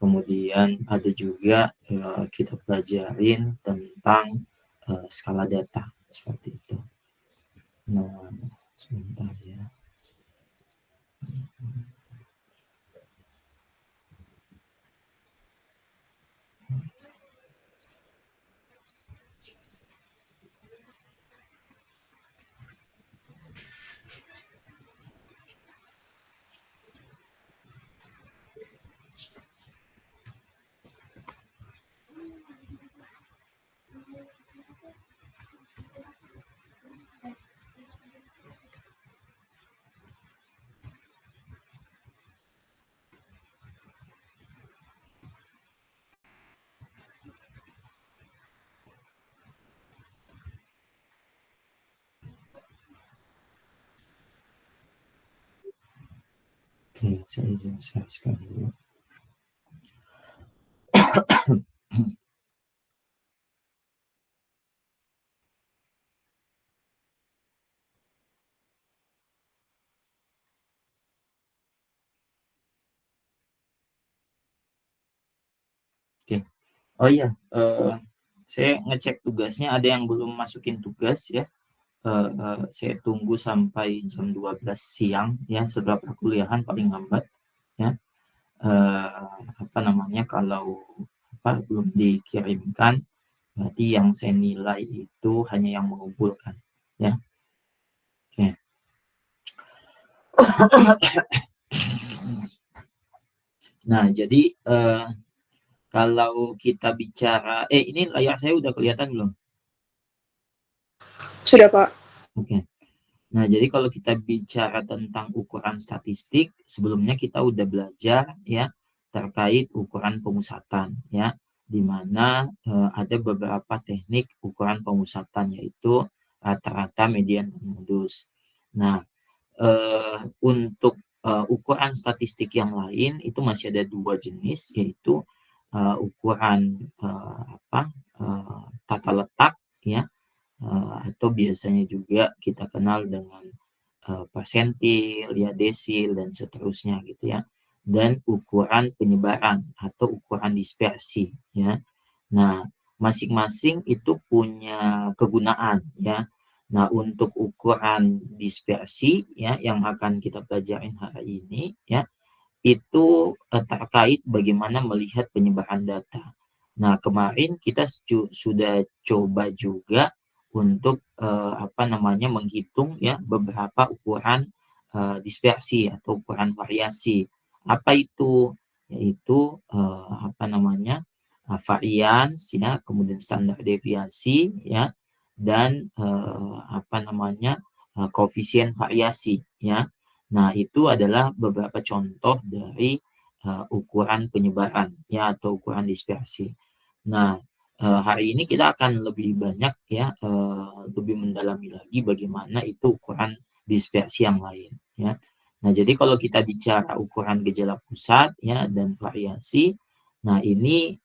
kemudian ada juga kita pelajarin tentang skala data seperti itu. Nah, sebentar ya. Oke, saya izin share screen dulu. Oke. Oh iya, saya ngecek tugasnya ada yang belum masukin tugas ya. Saya tunggu sampai jam 12 siang ya setelah perkuliahan paling lambat ya. Apa namanya kalau belum dikirimkan berarti yang saya nilai itu hanya yang mengumpulkan ya. Oke. Nah, jadi kalau kita bicara ini layar saya udah kelihatan belum? Sudah, Pak. Oke. Nah, jadi kalau kita bicara tentang ukuran statistik, sebelumnya kita udah belajar ya terkait ukuran pemusatan ya, di mana ada beberapa teknik ukuran pemusatan yaitu rata-rata, median, dan modus. Nah, untuk ukuran statistik yang lain itu masih ada dua jenis yaitu ukuran tata letak ya, atau biasanya juga kita kenal dengan persentil, ya desil dan seterusnya gitu ya. Dan ukuran penyebaran atau ukuran dispersi ya. Nah, masing-masing itu punya kegunaan ya. Nah, untuk ukuran dispersi ya yang akan kita pelajarin hari ini ya, itu terkait bagaimana melihat penyebaran data. Nah, kemarin kita sudah coba juga untuk menghitung ya beberapa ukuran dispersi atau ukuran variasi. Apa itu? Yaitu varians ya, kemudian standar deviasi ya, dan koefisien variasi ya. Nah, itu adalah beberapa contoh dari ukuran penyebaran ya atau ukuran dispersi. Nah, hari ini kita akan lebih banyak ya lebih mendalami lagi bagaimana itu ukuran dispersi yang lain ya. Nah, jadi kalau kita bicara ukuran gejala pusat ya dan variasi, nah ini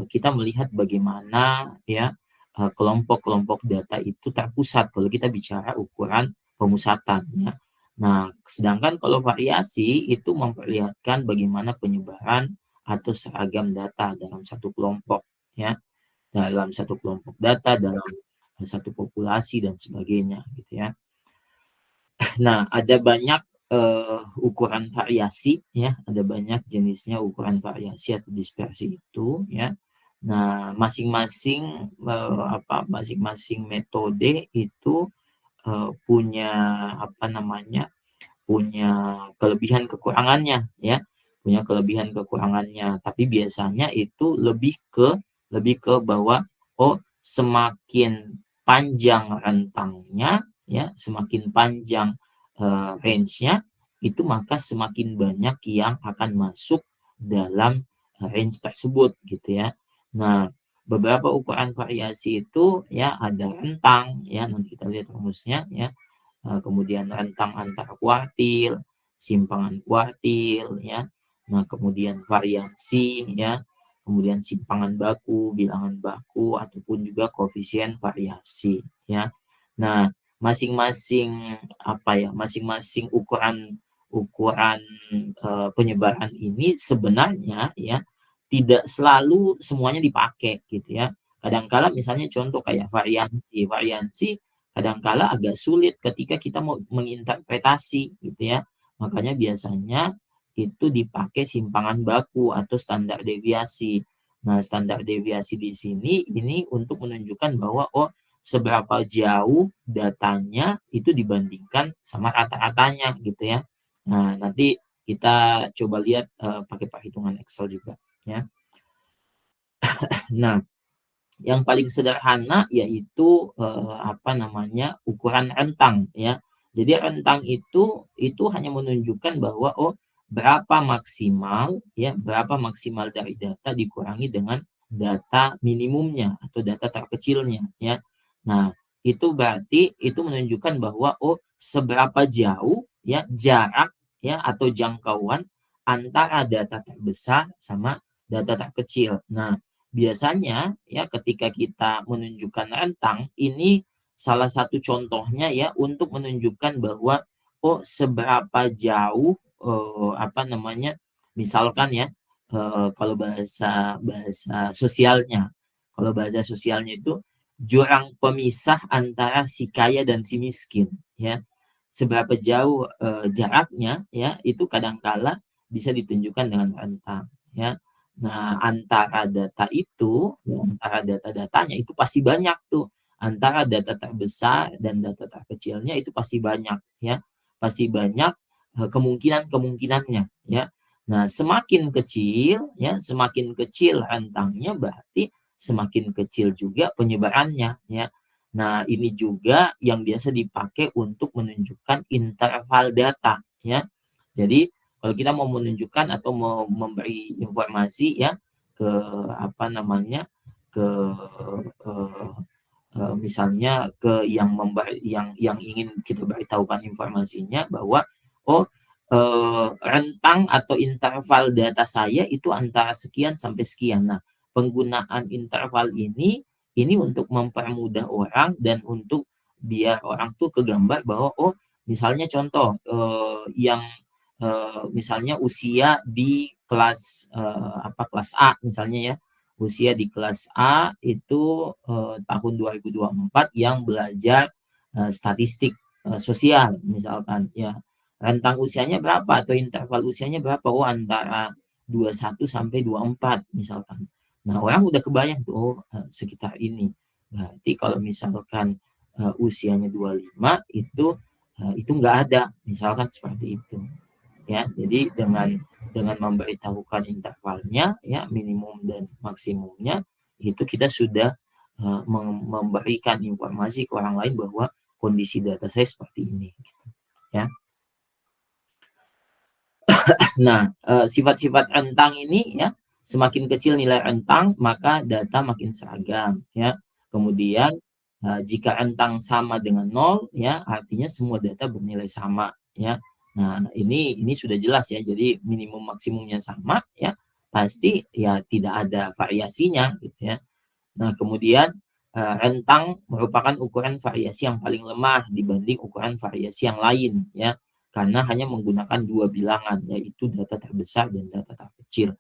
kita melihat bagaimana ya kelompok-kelompok data itu terpusat kalau kita bicara ukuran pemusatan ya. Nah, sedangkan kalau variasi itu memperlihatkan bagaimana penyebaran atau seragam data dalam satu kelompok ya, dalam satu kelompok data, dalam satu populasi dan sebagainya gitu ya. Nah, ada banyak ukuran variasi ya, ada banyak jenisnya ukuran variasi atau dispersi itu ya. Nah, masing-masing metode itu punya punya kelebihan kekurangannya ya, punya kelebihan kekurangannya. Tapi biasanya itu lebih ke bahwa semakin panjang rentangnya ya, semakin panjang range-nya itu maka semakin banyak yang akan masuk dalam range tersebut gitu ya. Nah, beberapa ukuran variasi itu ya ada rentang ya, nanti kita lihat rumusnya ya. Kemudian rentang antar kuartil, simpangan kuartil ya. Nah, kemudian variansi ya, kemudian simpangan baku, bilangan baku ataupun juga koefisien variasi ya. Nah, masing-masing ukuran penyebaran ini sebenarnya ya tidak selalu semuanya dipakai gitu ya. Kadangkala misalnya contoh kayak variansi kadangkala agak sulit ketika kita mau menginterpretasi gitu ya. Makanya biasanya itu dipakai simpangan baku atau standar deviasi. Nah, standar deviasi di sini ini untuk menunjukkan bahwa seberapa jauh datanya itu dibandingkan sama rata-ratanya gitu ya. Nah, nanti kita coba lihat pakai perhitungan Excel juga ya. Nah, yang paling sederhana yaitu ukuran rentang ya. Jadi rentang itu hanya menunjukkan bahwa berapa maksimal dari data dikurangi dengan data minimumnya atau data terkecilnya ya. Nah, itu berarti itu menunjukkan bahwa seberapa jauh ya jarak ya atau jangkauan antara data terbesar sama data terkecil. Nah, biasanya ya ketika kita menunjukkan rentang ini salah satu contohnya ya untuk menunjukkan bahwa seberapa jauh misalkan ya kalau bahasa bahasa sosialnya kalau bahasa sosialnya itu jurang pemisah antara si kaya dan si miskin ya. Seberapa jauh jaraknya ya itu kadangkala bisa ditunjukkan dengan rentang ya. Nah, antara data-datanya itu pasti banyak tuh. Antara data terbesar dan data terkecilnya itu pasti banyak ya. Pasti banyak kemungkinan-kemungkinannya ya. Nah, semakin kecil rentangnya berarti semakin kecil juga penyebarannya ya. Nah, ini juga yang biasa dipakai untuk menunjukkan interval data ya. Jadi kalau kita mau menunjukkan atau mau memberi informasi ya ke apa namanya ke eh, misalnya ke yang ingin kita beritahukan informasinya bahwa rentang atau interval data saya itu antara sekian sampai sekian. Nah, penggunaan interval ini untuk mempermudah orang dan untuk biar orang tuh kegambar bahwa misalnya contoh yang misalnya usia di kelas A misalnya ya. Usia di kelas A itu tahun 2024 yang belajar statistik sosial misalkan ya. Rentang usianya berapa atau interval usianya berapa? Antara 21 sampai 24 misalkan. Nah, orang udah kebayang tuh sekitar ini. Berarti kalau misalkan usianya 25 itu nggak ada, misalkan seperti itu ya. Jadi dengan memberitahukan intervalnya ya minimum dan maksimumnya itu kita sudah memberikan informasi ke orang lain bahwa kondisi data saya seperti ini ya. Nah, sifat-sifat rentang ini ya, semakin kecil nilai rentang maka data makin seragam ya. Kemudian jika rentang sama dengan nol ya, artinya semua data bernilai sama ya. Nah, ini sudah jelas ya. Jadi minimum maksimumnya sama ya, pasti ya tidak ada variasinya gitu ya. Nah, kemudian rentang merupakan ukuran variasi yang paling lemah dibanding ukuran variasi yang lain ya, karena hanya menggunakan dua bilangan yaitu data terbesar dan data terkecil.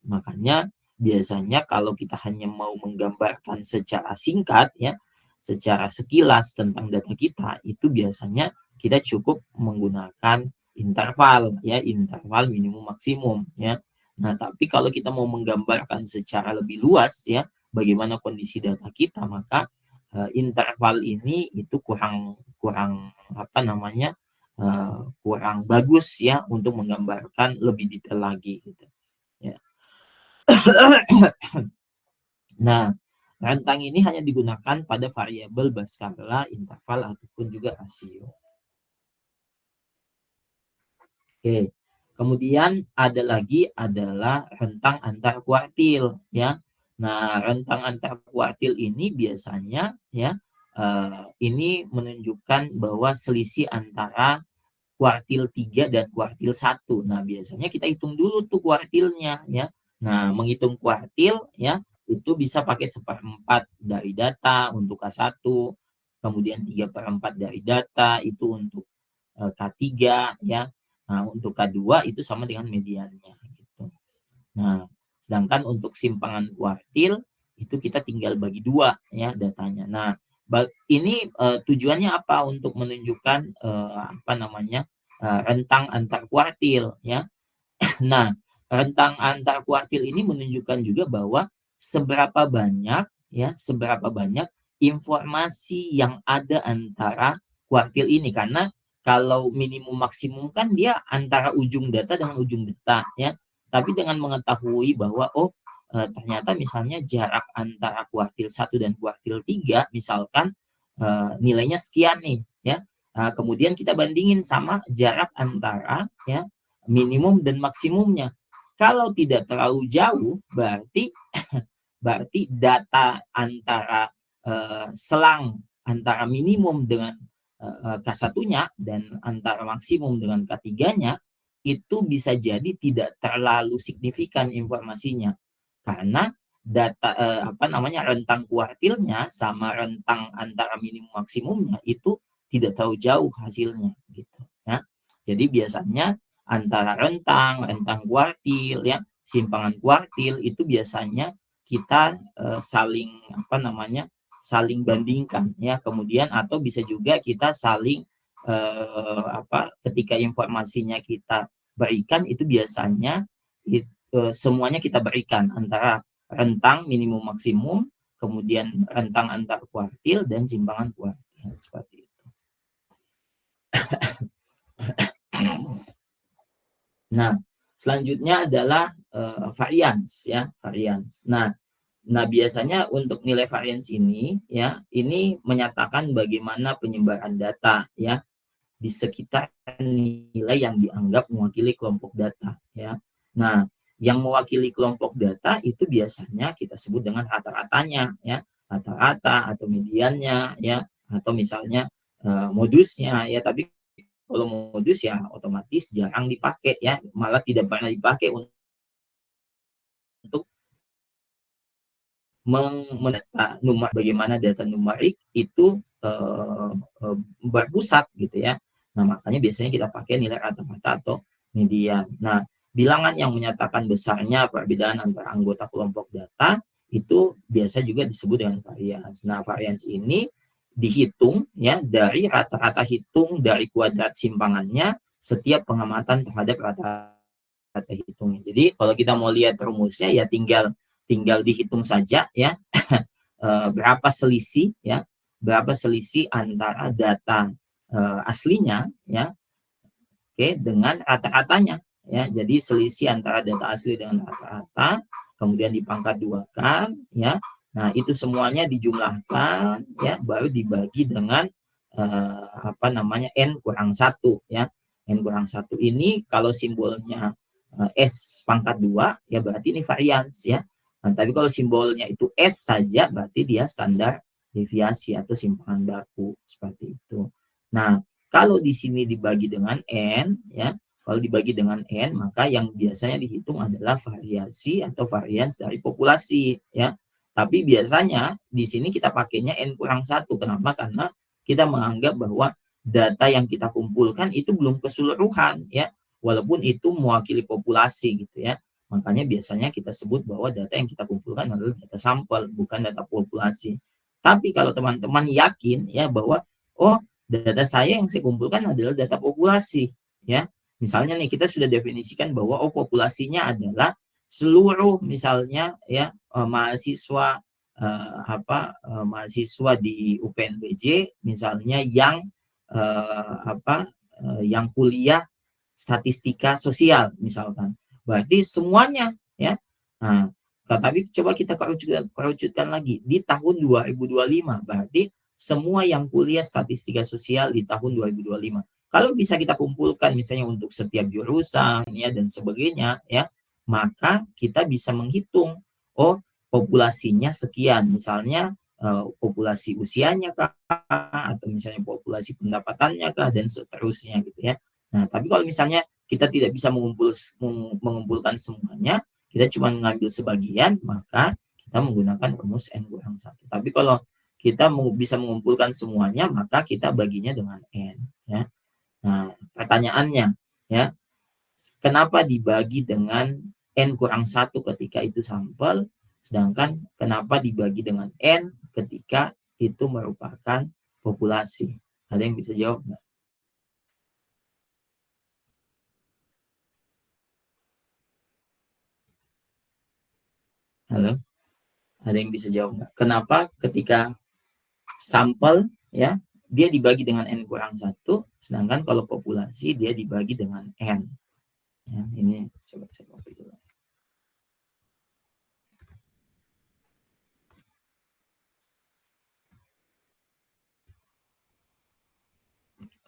Makanya biasanya kalau kita hanya mau menggambarkan secara singkat ya, secara sekilas tentang data kita itu biasanya kita cukup menggunakan interval ya, interval minimum maksimum ya. Nah, tapi kalau kita mau menggambarkan secara lebih luas ya, bagaimana kondisi data kita, maka interval ini itu kurang kurang apa namanya kurang bagus ya untuk menggambarkan lebih detail lagi gitu ya. Nah, rentang ini hanya digunakan pada variabel berskala interval ataupun juga rasio. Oke. Kemudian ada lagi adalah rentang antar kuartil ya. Nah, rentang antar kuartil ini biasanya ya ini menunjukkan bahwa selisih antara kuartil 3 dan kuartil 1. Nah, biasanya kita hitung dulu tuh kuartilnya ya. Nah, menghitung kuartil ya itu bisa pakai seperempat dari data untuk K1, kemudian 3/4 dari data itu untuk K3 ya. Nah, untuk K2 itu sama dengan mediannya gitu. Nah, Sedangkan untuk simpangan kuartil itu kita tinggal bagi dua ya datanya. Nah, ini tujuannya apa? Untuk menunjukkan rentang antar kuartil ya. Nah, rentang antar kuartil ini menunjukkan juga bahwa seberapa banyak informasi yang ada antara kuartil ini, karena kalau minimum maksimum kan dia antara ujung data dengan ujung data ya. Tapi dengan mengetahui bahwa ternyata misalnya jarak antara kuartil 1 dan kuartil 3 misalkan nilainya sekian nih ya. Kemudian kita bandingin sama jarak antara ya minimum dan maksimumnya. Kalau tidak terlalu jauh, berarti data antara selang antara minimum dengan K1-nya dan antara maksimum dengan K3-nya itu bisa jadi tidak terlalu signifikan informasinya. Karena data rentang kuartilnya sama rentang antara minimum maksimumnya itu tidak terlalu jauh hasilnya gitu ya. Jadi biasanya antara rentang kuartil ya, simpangan kuartil itu biasanya kita saling bandingkan ya. Kemudian atau bisa juga kita saling ketika informasinya kita berikan itu biasanya semuanya kita berikan antara rentang minimum maksimum, kemudian rentang antar kuartil dan simpangan kuartil seperti itu. Nah, selanjutnya adalah varians ya, varians. Nah, biasanya untuk nilai varians ini ya, ini menyatakan bagaimana penyebaran data ya di sekitar nilai yang dianggap mewakili kelompok data ya. Nah, yang mewakili kelompok data itu biasanya kita sebut dengan rata-ratanya ya, rata-rata atau mediannya ya, atau misalnya modusnya ya. Tapi kalau modus ya otomatis jarang dipakai ya, malah tidak pernah dipakai untuk mendata bagaimana data numerik itu berpusat gitu ya. Nah, makanya biasanya kita pakai nilai rata-rata atau median. Nah, bilangan yang menyatakan besarnya perbedaan antara anggota kelompok data itu biasa juga disebut dengan varians. Nah, varians ini dihitung ya dari rata-rata hitung dari kuadrat simpangannya setiap pengamatan terhadap rata-rata hitungnya. Jadi kalau kita mau lihat rumusnya ya tinggal dihitung saja ya berapa selisih antara data aslinya ya dengan rata-ratanya ya. Jadi selisih antara data asli dengan rata-rata kemudian dipangkat duakan ya. Nah, itu semuanya dijumlahkan ya baru dibagi dengan n kurang 1 ya. N kurang 1 ini kalau simbolnya S pangkat 2 ya berarti ini varians ya. Nah, tapi kalau simbolnya itu S saja berarti dia standar deviasi atau simpangan baku seperti itu. Nah, kalau di sini dibagi dengan N ya, kalau dibagi dengan N maka yang biasanya dihitung adalah variasi atau varians dari populasi ya. Tapi biasanya di sini kita pakainya N kurang 1. Kenapa? Karena kita menganggap bahwa data yang kita kumpulkan itu belum keseluruhan ya, walaupun itu mewakili populasi gitu ya. Makanya biasanya kita sebut bahwa data yang kita kumpulkan adalah data sampel, bukan data populasi. Tapi kalau teman-teman yakin ya bahwa data saya yang saya kumpulkan adalah data populasi ya. Misalnya nih kita sudah definisikan bahwa populasinya adalah seluruh misalnya ya mahasiswa mahasiswa di UPNPJ misalnya yang yang kuliah statistika sosial misalkan. Berarti semuanya ya. Nah, tapi coba kita kerucutkan lagi di tahun 2025 berarti semua yang kuliah statistika sosial di tahun 2025. Kalau bisa kita kumpulkan misalnya untuk setiap jurusan ya dan sebagainya ya, maka kita bisa menghitung populasinya sekian. Misalnya populasi usianya kah atau misalnya populasi pendapatannya kah dan seterusnya gitu ya. Nah, tapi kalau misalnya kita tidak bisa mengumpulkan semuanya, kita cuma mengambil sebagian, maka kita menggunakan rumus N kurang 1. Tapi kalau kita bisa mengumpulkan semuanya, maka kita baginya dengan N. Ya. Nah, pertanyaannya, ya, kenapa dibagi dengan N kurang 1 ketika itu sampel, sedangkan kenapa dibagi dengan N ketika itu merupakan populasi. Ada yang bisa jawab nggak? Halo? Ada yang bisa jawab nggak? Kenapa ketika sampel ya dia dibagi dengan N kurang 1, sedangkan kalau populasi dia dibagi dengan N. Ya, ini coba saya copy dulu.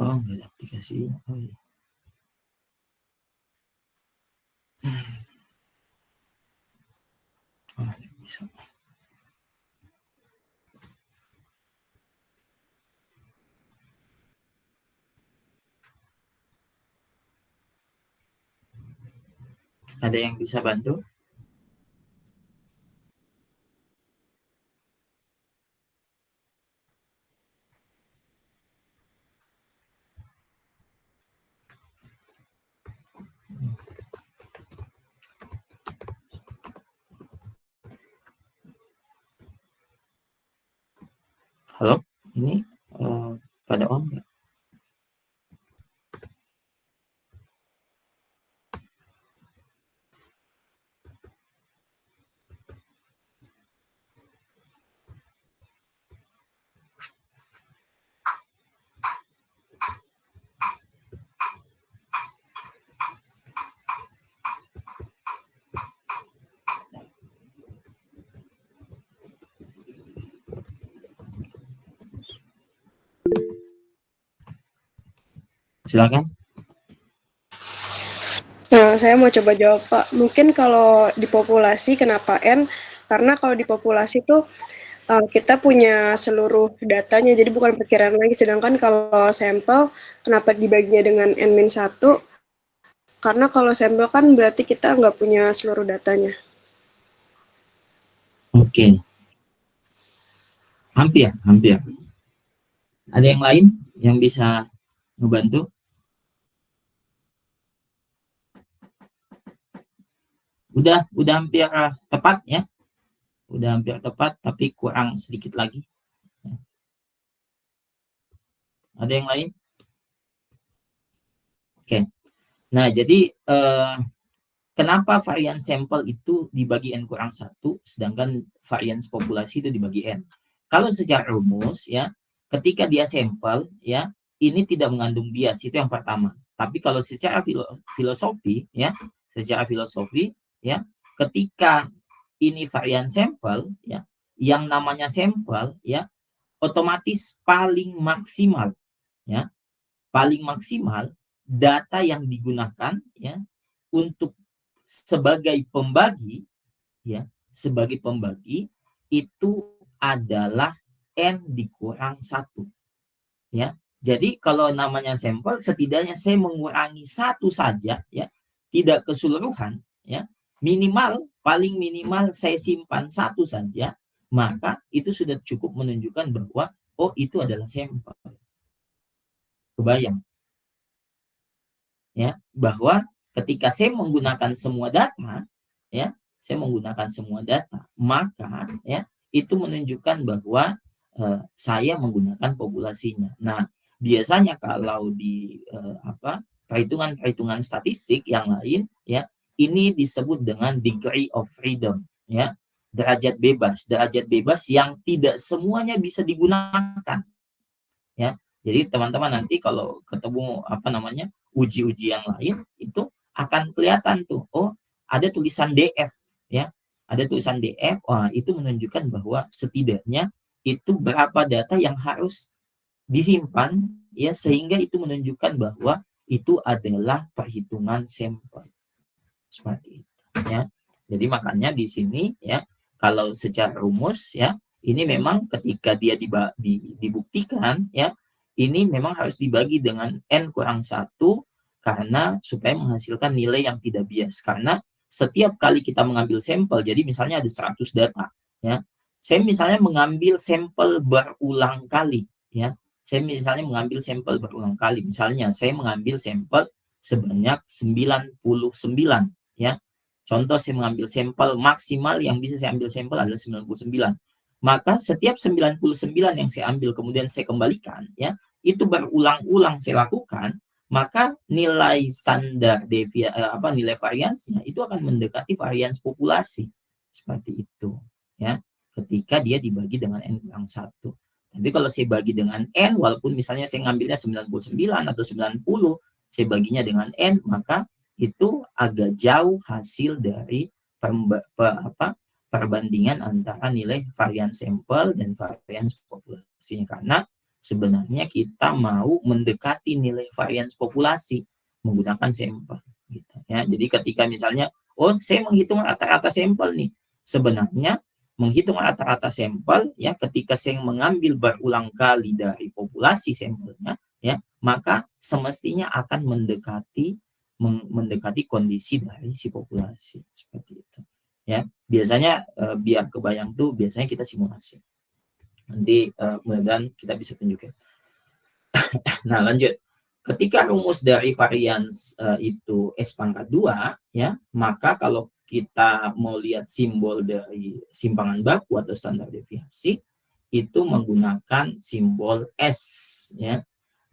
Oh, nggak ada aplikasi. Oh, iya. Oh, bisa. Ada yang bisa bantu? Halo? Ini pada on nggak? Silakan. Nah, saya mau coba jawab, Pak. Mungkin kalau di populasi kenapa N? Karena kalau di populasi tuh kita punya seluruh datanya, jadi bukan perkiraan lagi. Sedangkan kalau sampel, kenapa dibaginya dengan N-1? Karena kalau sampel kan berarti kita nggak punya seluruh datanya. Oke, hampir. Ada yang lain yang bisa membantu? Udah hampir tepat ya. Udah hampir tepat, tapi kurang sedikit lagi. Ada yang lain? Oke. Nah, jadi kenapa varian sampel itu dibagi N kurang 1, sedangkan varian populasi itu dibagi N? Kalau secara rumus ya, ketika dia sampel ya, ini tidak mengandung bias, itu yang pertama. Tapi kalau secara filosofi ya, secara filosofi ya, ketika ini varian sampel ya, yang namanya sampel ya, otomatis paling maksimal ya, paling maksimal data yang digunakan ya untuk sebagai pembagi ya, sebagai pembagi itu adalah N dikurang 1 ya. Jadi kalau namanya sampel, setidaknya saya mengurangi satu saja ya, tidak keseluruhan ya, minimal paling minimal saya simpan satu saja, maka itu sudah cukup menunjukkan bahwa oh itu adalah sampel. Kebayang ya, bahwa ketika saya menggunakan semua data ya, saya menggunakan semua data, maka ya itu menunjukkan bahwa saya menggunakan populasinya. Nah, biasanya kalau di perhitungan-perhitungan statistik yang lain ya, ini disebut dengan degree of freedom ya, derajat bebas yang tidak semuanya bisa digunakan ya. Jadi teman-teman nanti kalau ketemu uji-uji yang lain itu akan kelihatan tuh, oh ada tulisan DF ya, ada tulisan DF, wah itu menunjukkan bahwa setidaknya itu berapa data yang harus disimpan ya, sehingga itu menunjukkan bahwa itu adalah perhitungan sampel seperti itu ya. Jadi makanya di sini ya, kalau secara rumus ya, ini memang ketika dia dibuktikan ya, ini memang harus dibagi dengan N kurang 1 karena supaya menghasilkan nilai yang tidak bias. Karena setiap kali kita mengambil sampel, jadi misalnya ada 100 data ya, saya misalnya mengambil sampel berulang kali ya, saya misalnya mengambil sampel berulang kali, misalnya saya mengambil sampel sebanyak 99 ya, Contoh saya mengambil sampel maksimal yang bisa saya ambil sampel adalah 99. Maka setiap 99 yang saya ambil kemudian saya kembalikan, ya, itu berulang-ulang saya lakukan, maka nilai standar nilai variansnya itu akan mendekati varians populasi. Seperti itu, ya. Ketika dia dibagi dengan n kurang 1. Tapi kalau saya bagi dengan n, walaupun misalnya saya ngambilnya 99 atau 90, saya baginya dengan n, maka itu agak jauh hasil dari perbandingan antara nilai varian sampel dan varian populasinya, karena sebenarnya kita mau mendekati nilai varian populasi menggunakan sampel gitu ya. Jadi ketika misalnya saya menghitung rata-rata sampel nih, sebenarnya menghitung rata-rata sampel ya, ketika saya mengambil berulang kali dari populasi sampelnya ya, maka semestinya akan mendekati kondisi dari si populasi seperti itu ya. Biasanya biar kebayang tuh biasanya kita simulasi. Nanti mudah-mudahan kita bisa tunjukin. Nah, lanjut. Ketika rumus dari varians itu S pangkat 2 ya, maka kalau kita mau lihat simbol dari simpangan baku atau standar deviasi itu menggunakan simbol S ya,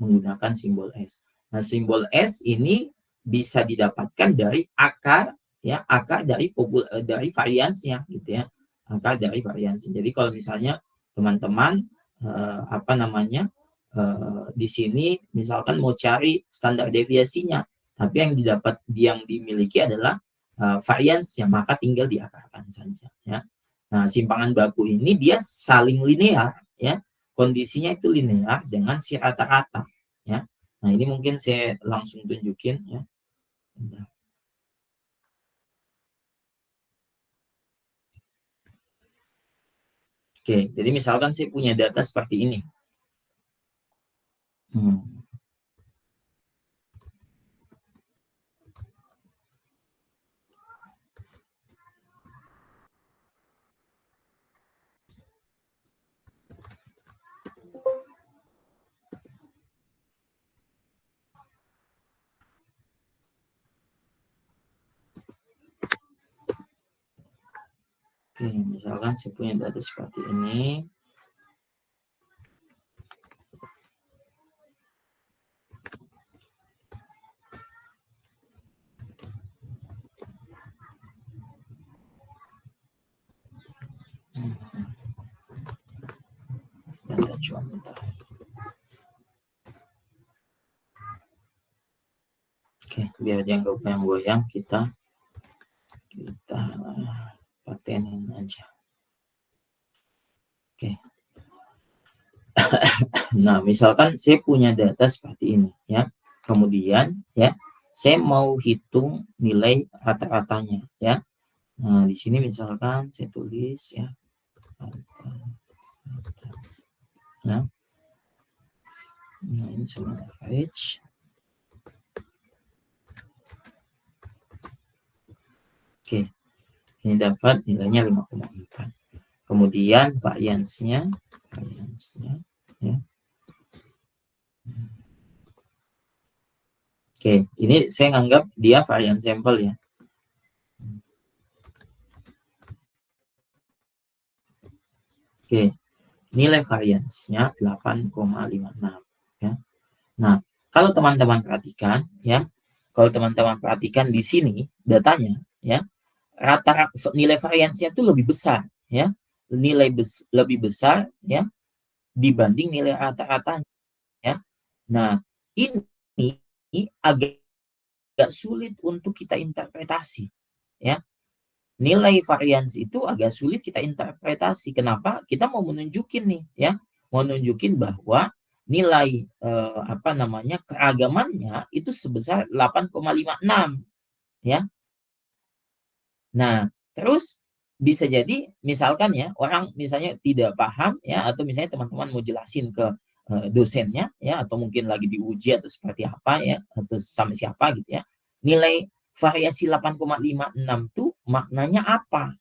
menggunakan simbol S. Nah, simbol S ini bisa didapatkan dari akar ya, akar dari variansnya gitu ya, akar dari variansnya. Jadi kalau misalnya teman-teman di sini misalkan mau cari standar deviasinya, tapi yang dimiliki adalah variansnya, maka tinggal diakarkan saja ya. Nah, simpangan baku ini dia saling linear ya, kondisinya itu linear dengan si rata-rata ya. Nah, ini mungkin saya langsung tunjukin ya. Oke, jadi misalkan saya punya data seperti ini. Oke, misalkan saya punya data seperti ini. Data cuan bentar. Oke, biar dia nggak goyang-goyang, kita patenin aja. Oke. Nah, misalkan saya punya data seperti ini ya. Kemudian ya, saya mau hitung nilai rata-ratanya ya. Nah, di sini misalkan saya tulis ya. Nah, ini sama average. Oke. Ini dapat nilainya 5,4. Kemudian variansnya ya. Oke, ini saya anggap dia varian sampel ya. Oke, nilai variansnya 8,56 ya. Nah, kalau teman-teman perhatikan ya, di sini datanya ya, rata-rata nilai variansnya itu lebih besar ya, lebih besar ya dibanding nilai rata-ratanya ya. Nah, ini agak sulit untuk kita interpretasi ya. Nilai varians itu agak sulit kita interpretasi. Kenapa? Kita mau menunjukin nih ya, mau nunjukin bahwa nilai keragamannya itu sebesar 8,56 ya. Nah, terus bisa jadi misalkan ya, orang misalnya tidak paham ya, atau misalnya teman-teman mau jelasin ke dosennya ya, atau mungkin lagi diuji atau seperti apa ya, atau sama siapa gitu ya, nilai variasi 8,56 itu maknanya apa?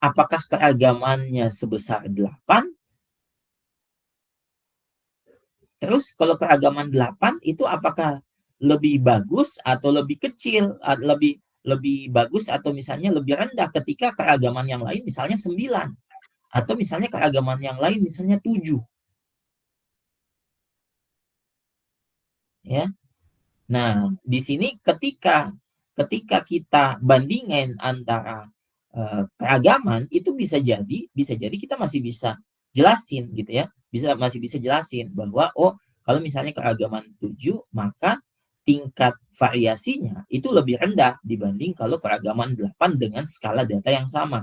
Apakah keragamannya sebesar 8? Terus kalau keragaman 8 itu apakah lebih bagus atau lebih kecil, lebih lebih bagus atau misalnya lebih rendah ketika keragaman yang lain misalnya 9 atau misalnya keragaman yang lain misalnya 7 ya. Nah, di sini ketika ketika kita bandingin antara keragaman itu bisa jadi kita masih bisa jelasin gitu ya. Masih bisa jelasin bahwa oh, kalau misalnya keragaman 7 maka tingkat variasinya itu lebih rendah dibanding kalau keragaman 8 dengan skala data yang sama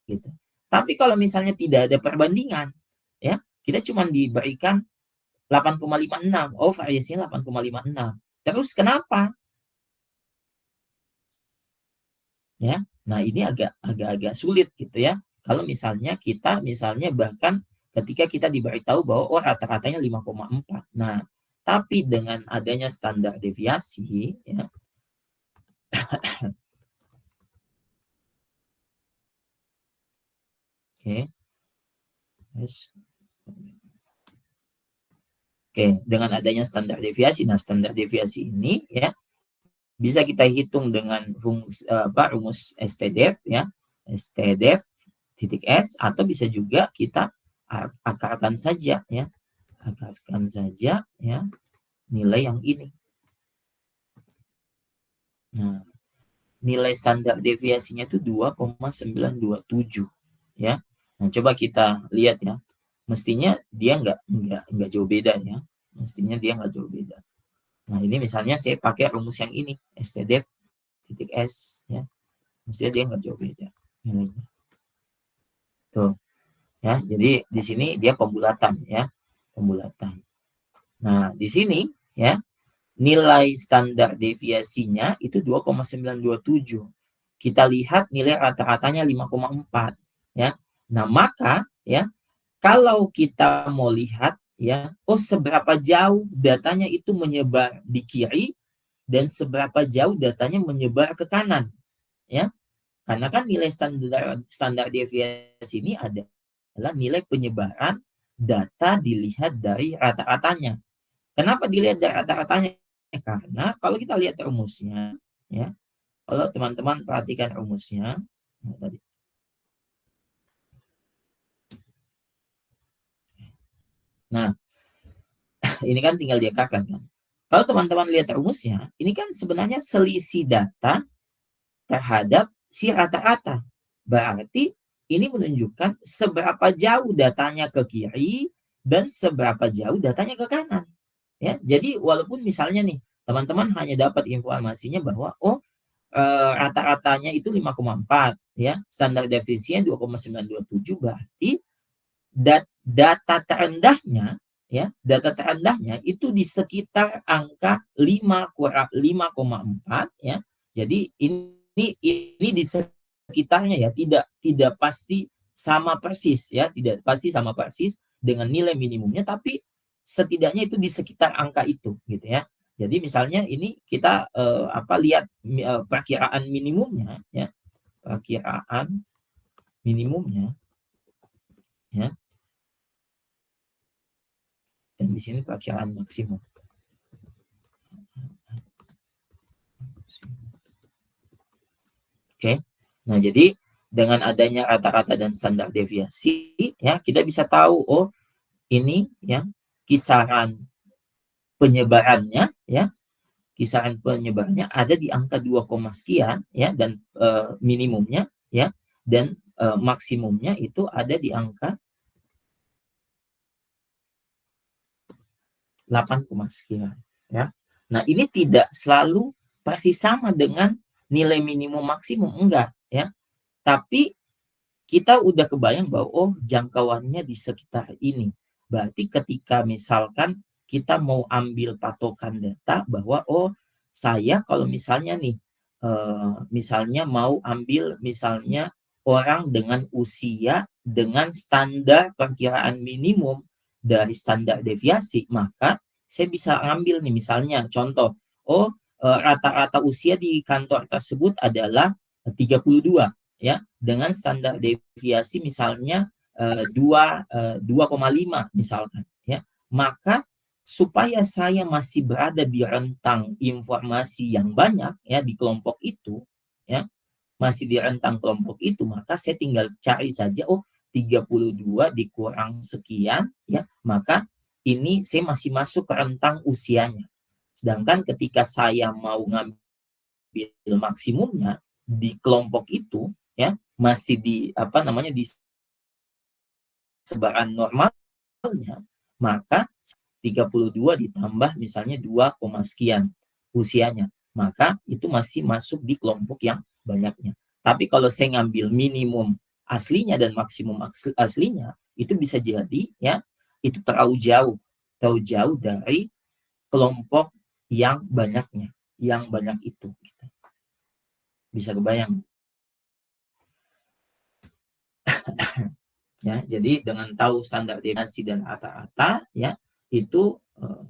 gitu. Tapi kalau misalnya tidak ada perbandingan ya, kita cuma diberikan 8,56. Oh, variasinya 8,56. Terus kenapa? Ya. Nah, ini agak sulit gitu ya. Kalau misalnya kita misalnya bahkan ketika kita diberitahu bahwa oh rata-ratanya 5,4. Nah, tapi dengan adanya standar deviasi ya. Oke. Yes. Oke, dengan adanya standar deviasi. Nah, standar deviasi ini ya bisa kita hitung dengan rumus STDEV ya. STDEV titik S atau bisa juga kita akarkan saja ya. Akarkan saja ya nilai yang ini. Nah, nilai standar deviasinya itu 2,927 ya. Nah, coba kita lihat ya. Mestinya dia nggak jauh beda ya. Mestinya dia nggak jauh beda. Nah, ini misalnya saya pakai rumus yang ini, STDEV titik S ya. Mestinya dia nggak jauh beda nilainya. Tuh ya. Jadi di sini dia pembulatan ya. Pembulatan. Nah, di sini ya nilai standar deviasinya itu 2,927. Kita lihat nilai rata-ratanya 5,4 ya. Nah, maka ya kalau kita mau lihat ya, oh seberapa jauh datanya itu menyebar di kiri dan seberapa jauh datanya menyebar ke kanan ya. Karena kan nilai standar deviasi ini adalah nilai penyebaran data dilihat dari rata-ratanya. Kenapa dilihat dari rata-ratanya? Karena kalau kita lihat rumusnya, ya, kalau teman-teman perhatikan rumusnya, tadi. Nah, ini kan tinggal diakarkan kan. Kalau teman-teman lihat rumusnya, ini kan sebenarnya selisih data terhadap si rata-rata. Berarti ini menunjukkan seberapa jauh datanya ke kiri dan seberapa jauh datanya ke kanan. Ya, jadi walaupun misalnya nih teman-teman hanya dapat informasinya bahwa oh rata-ratanya itu 5,4 ya, standar defisiennya 2,927 berarti data terendahnya ya, data terendahnya itu di sekitar angka 5,4 ya. Jadi ini di sekitarnya ya, tidak pasti sama persis ya, tidak pasti sama persis dengan nilai minimumnya, tapi setidaknya itu di sekitar angka itu gitu ya. Jadi misalnya ini kita lihat perkiraan minimumnya ya, perkiraan minimumnya ya, dan di sini perkiraan maksimum. Oke. Nah, jadi dengan adanya rata-rata dan standar deviasi ya, kita bisa tahu oh ini ya kisaran penyebarannya ya, kisaran penyebarannya ada di angka 2, sekian ya, dan minimumnya ya, dan maksimumnya itu ada di angka 8, sekian ya. Nah, ini tidak selalu persis sama dengan nilai minimum maksimum, enggak ya. Tapi kita udah kebayang bahwa oh jangkauannya di sekitar ini. Berarti ketika misalkan kita mau ambil patokan data bahwa oh saya kalau misalnya nih misalnya mau ambil misalnya orang dengan usia dengan standar perkiraan minimum dari standar deviasi, maka saya bisa ambil nih misalnya contoh oh rata-rata usia di kantor tersebut adalah 32 ya, dengan standar deviasi misalnya 2,5 misalkan ya, maka supaya saya masih berada di rentang informasi yang banyak ya di kelompok itu, ya, masih di rentang kelompok itu, maka saya tinggal cari saja, oh 32 dikurang sekian, ya, maka ini saya masih masuk ke rentang usianya. Sedangkan ketika saya mau ngambil maksimumnya di kelompok itu, ya, masih di apa namanya di sebaran normalnya, maka 32 ditambah misalnya 2, sekian usianya, maka itu masih masuk di kelompok yang banyaknya. Tapi kalau saya ngambil minimum aslinya dan maksimum aslinya, itu bisa jadi ya itu terlalu jauh dari kelompok yang banyaknya, yang banyak itu. Bisa kebayang ya. Jadi dengan tahu standar deviasi dan rata-rata ya itu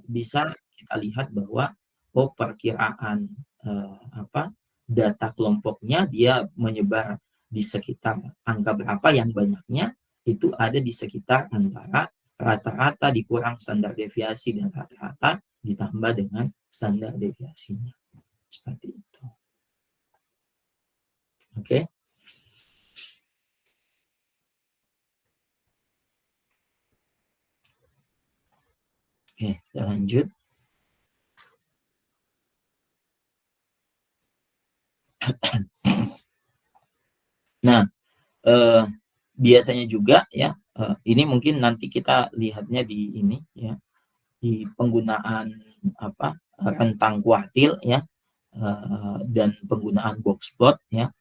bisa kita lihat bahwa oh perkiraan data kelompoknya dia menyebar di sekitar angka berapa, yang banyaknya itu ada di sekitar antara rata-rata dikurang standar deviasi dan rata-rata ditambah dengan standar deviasinya. Seperti itu. Oke. Oke, kita lanjut. Nah, biasanya juga ya, ini mungkin nanti kita lihatnya di ini ya, di penggunaan rentang kuartil ya, dan penggunaan box plot ya.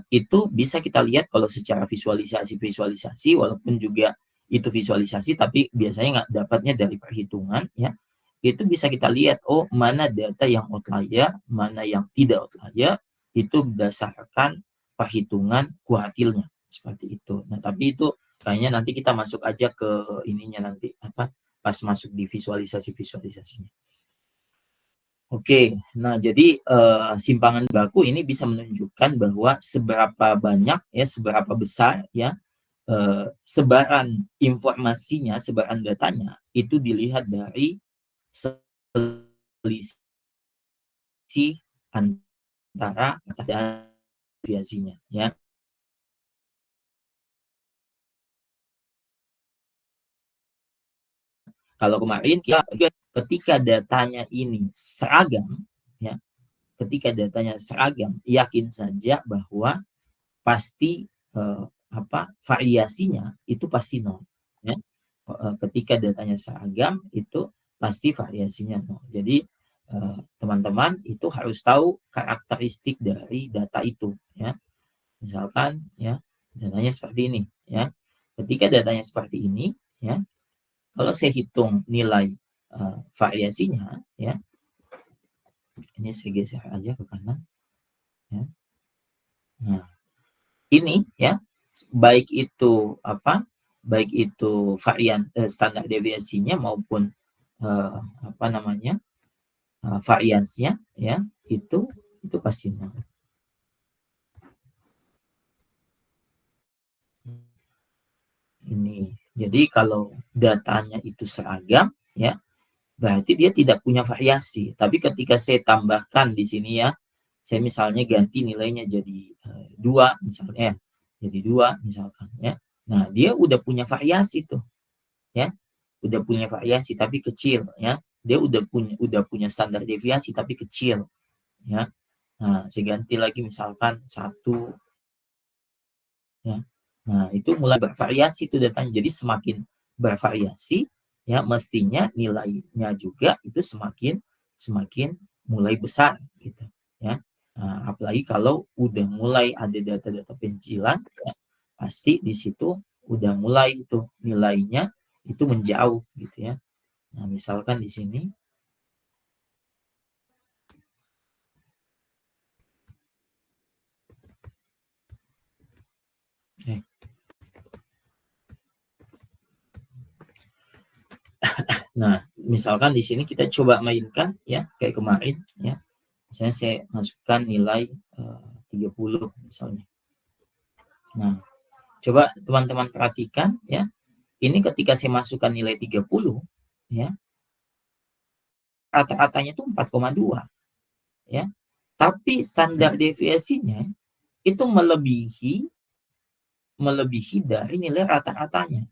Itu bisa kita lihat kalau secara visualisasi walaupun juga itu visualisasi tapi biasanya nggak dapatnya dari perhitungan ya. Itu bisa kita lihat oh mana data yang outlier, mana yang tidak outlier, itu berdasarkan perhitungan kuartilnya seperti itu. Nah, tapi itu kayaknya nanti kita masuk aja ke ininya nanti pas masuk di visualisasinya. Oke, nah jadi simpangan baku ini bisa menunjukkan bahwa seberapa banyak ya, seberapa besar ya sebaran informasinya, sebaran datanya itu dilihat dari selisih antara dan deviasinya ya. Kalau kemarin kita ketika datanya ini seragam ya, ketika datanya seragam, yakin saja bahwa pasti variasinya itu pasti nol ya. Ketika datanya seragam itu pasti variasinya nol. Jadi teman-teman itu harus tahu karakteristik dari data itu ya. Misalkan ya datanya seperti ini ya. Ketika datanya seperti ini ya, kalau saya hitung nilai variasinya ya, ini saya geser aja ke kanan ya. Nah, ini ya baik itu varian standar deviasinya maupun variansnya ya itu pasti nol. Ini jadi kalau datanya itu seragam ya berarti dia tidak punya variasi. Tapi ketika saya tambahkan di sini ya, saya misalnya ganti nilainya jadi 2 misalnya, jadi 2 misalkan ya. Nah, dia udah punya variasi tuh ya. Udah punya variasi tapi kecil ya. Dia udah punya standar deviasi tapi kecil ya. Nah, saya ganti lagi misalkan 1 ya. Nah, itu mulai bervariasi tuh datanya. Jadi semakin bervariasi ya mestinya nilainya juga itu semakin semakin mulai besar gitu ya. Nah, apalagi kalau udah mulai ada data-data pencilan ya, pasti di situ udah mulai itu nilainya itu menjauh gitu ya. Nah, misalkan di sini nah, misalkan di sini kita coba mainkan ya kayak kemarin ya. Misalnya saya masukkan nilai 30 misalnya. Nah, coba teman-teman perhatikan ya. Ini ketika saya masukkan nilai 30 ya, rata-ratanya itu 4,2 ya. Tapi standar deviasinya itu melebihi dari nilai rata-ratanya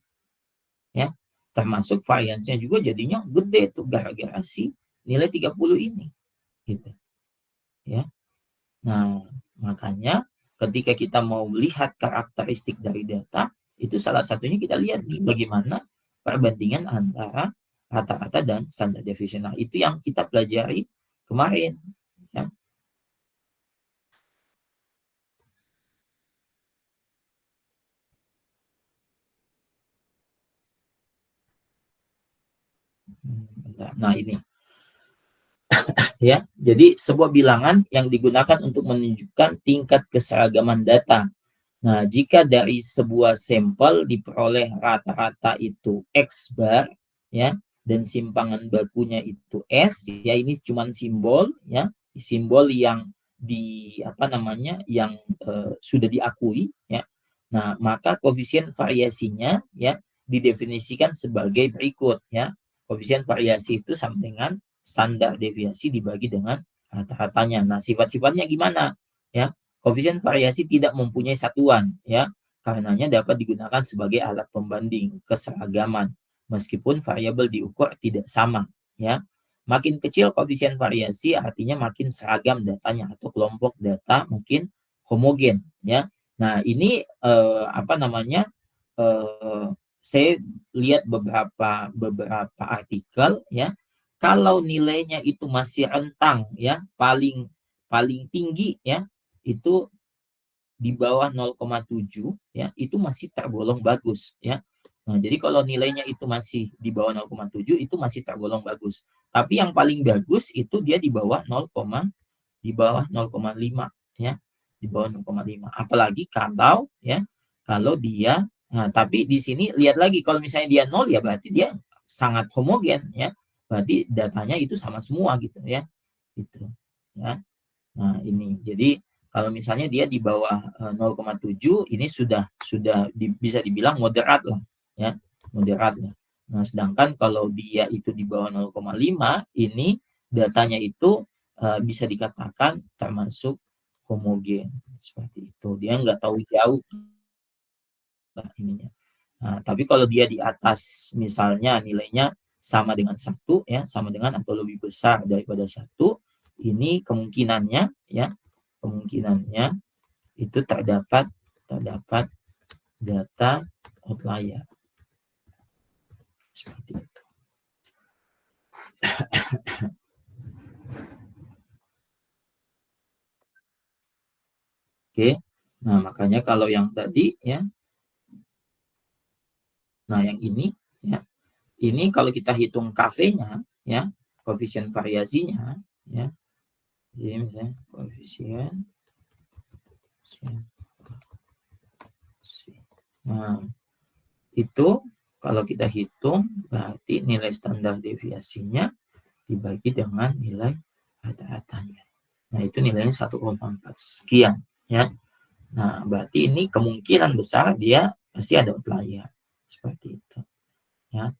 ya. Termasuk variansnya juga jadinya gede tuh gara-gara si nilai 30 ini gitu ya. Nah, makanya ketika kita mau melihat karakteristik dari data, itu salah satunya kita lihat nih bagaimana perbandingan antara rata-rata dan standar deviasi. Nah, itu yang kita pelajari kemarin. Ya. Nah, ini ya. Jadi sebuah bilangan yang digunakan untuk menunjukkan tingkat keseragaman data. Nah, jika dari sebuah sampel diperoleh rata-rata itu X bar, ya, dan simpangan bakunya itu S, ya ini cuma simbol, ya, simbol yang yang sudah diakui, ya. Nah, maka koefisien variasinya, ya, didefinisikan sebagai berikut, ya. Koefisien variasi itu sama dengan standar deviasi dibagi dengan rata-ratanya. Nah, sifat-sifatnya gimana? Ya, koefisien variasi tidak mempunyai satuan, ya, karenanya dapat digunakan sebagai alat pembanding keseragaman meskipun variabel diukur tidak sama, ya. Makin kecil koefisien variasi artinya makin seragam datanya atau kelompok data makin homogen, ya. Nah, ini saya lihat beberapa artikel, ya. Kalau nilainya itu masih rentang, ya, paling paling tinggi, ya, itu di bawah 0,7, ya, itu masih tergolong bagus, ya. Nah, jadi kalau nilainya itu masih di bawah 0,7 itu masih tergolong bagus. Tapi yang paling bagus itu dia di bawah 0,5, ya. Di bawah 0,5. Apalagi kalau dia tapi di sini lihat lagi kalau misalnya dia 0 ya berarti dia sangat homogen, ya. Berarti datanya itu sama semua gitu ya. Gitu. Ya. Nah, ini. Jadi kalau misalnya dia di bawah 0,7 ini bisa dibilang moderat lah, ya, moderat lah. Nah, sedangkan kalau dia itu di bawah 0,5 ini datanya itu bisa dikatakan termasuk homogen seperti itu. Dia nggak tahu jauh lah ininya. Nah, tapi kalau dia di atas misalnya nilainya sama dengan 1, ya, sama dengan atau lebih besar daripada 1, ini kemungkinannya itu terdapat data outlier seperti itu. Oke. Nah, makanya kalau yang tadi, ya. Nah, yang ini, ya. Ini kalau kita hitung KV-nya, ya, koefisien variasinya, ya. Jadi misalnya koefisien. Nah, itu kalau kita hitung berarti nilai standar deviasinya dibagi dengan nilai rata-ratanya. Nah, itu nilainya 1,4 sekian, ya. Nah, berarti ini kemungkinan besar dia pasti ada outlier. Seperti itu. Ya.